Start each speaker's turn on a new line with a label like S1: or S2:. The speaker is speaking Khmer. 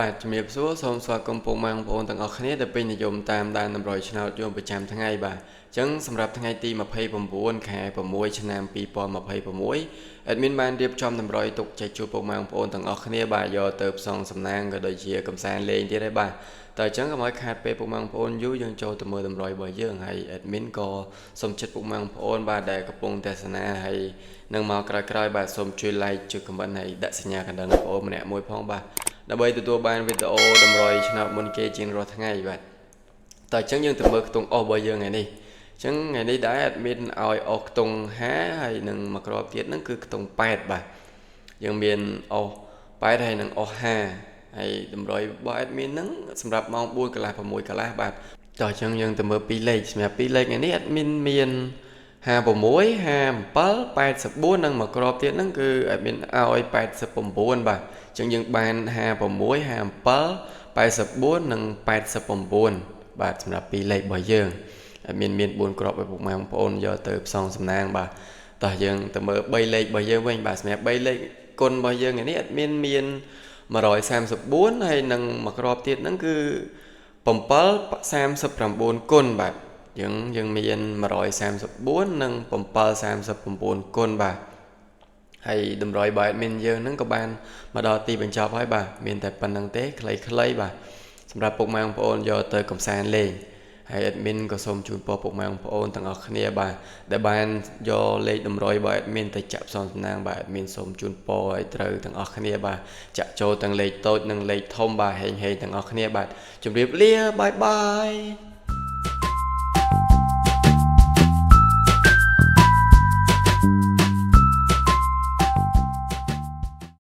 S1: បាទជំរាបសួរសូមស្វាគមន៍ពុកម៉ែបងប្អូនទាំងអស់គ្នាដែលពេញនិយមតាមដានតម្រុយឆ្នោតយមប្រចាំថ្ងៃបាទអញ្ចឹងសម្រាប់ថ្ងៃទី29ខែ6ឆ្នាំ2026 admin បានរៀបចំតម្រុយទុកចែកជូនពុកម៉ែបងប្អូនទាំងអស់គ្នាបាទយកទៅផ្សងសំណាងក៏ដូចជាកំសាន្តលេងទៀតដែរបាទតែអញ្ចឹងកុំឲ្យខាតពេលពុកម៉ែបងប្អូនយូរយើងចូលទៅមើលតម្រុយរបស់យើងហើយ admin ក៏សូមចិត្តពុកម៉ែបងប្អូនបាទដែលកំពុងទស្សនាហើយនឹងមកក្រោយៗបាទសូមជួយ like ជួយ comment ហើយដាក់សញ្ញាកណ្ដឹងបងប្អូនម្នាក់មួយផងបាទដើម្បីទទួលបានវីដេអូតម្រុយឆ្នោតមុនគេជាងរាល់ថ្ងៃបាទតើអញ្ចឹងយើងទៅមើលខ្ទង់អុសរបស់យើងថ្ងៃនេះអញ្ចឹងថ្ងៃនេះដែរ admin ឲ្យអុសខ្ទង់50ហើយនឹងមួយគ្រាប់ទៀតហ្នឹងគឺខ្ទង់8បាទយើងមានអុស8ហើយនឹងអុស50ហើយតម្រុយរបស់ admin ហ្នឹងសម្រាប់ម៉ោង4កន្លះ6កន្លះបាទតើអញ្ចឹងយើងទៅមើល2លេខសម្រាប់2លេខថ្ងៃនេះ admin មាន56 57 84និងមួយគ្រាប់ទៀតហ្នឹងគឺ admin ឲ្យ89បាទអញ្ចឹងយើងបាន56 57 84និង89បាទសម្រាប់2លេខរបស់យើងមាន4គ្រាប់ឲ្យពុកម៉ែបងប្អូនយកទៅផ្សងសំណាងបាទតោះយើងទៅមើល3លេខរបស់យើងវិញបាទសម្រាប់3លេខគុណរបស់យើងនេះមាន134ហើយនិងមួយគ្រាប់ទៀតហ្នឹងគឺ739គុណបាទយើងមាន134និង739គុណបាទហើយតម្រុយរបស់ admin យើងហ្នឹងក៏បានមកដល់ទីបញ្ចប់ហើយបាទមានតែប៉ុណ្្នឹងទេខ្លីៗបាទសម្រាប់ពុកម៉ែបងប្អូនយកទៅកំសាន្តលេងហើយ admin ក៏សូមជូនពរពុកម៉ែបងប្អូនទាំងអស់គ្នាបាទដែលបានយកលេខតម្រុយរបស់ admin ទៅចាក់ផ្សងសំណាងបាទ admin សូមជូនពរឲ្យត្រូវទាំងអស់គ្នាបាទចាក់ចូលទាំងលេខតូចនិងលេខធំបាទហេងទាំងអស់គ្នាបាទជម្រាបលាបាយបាយ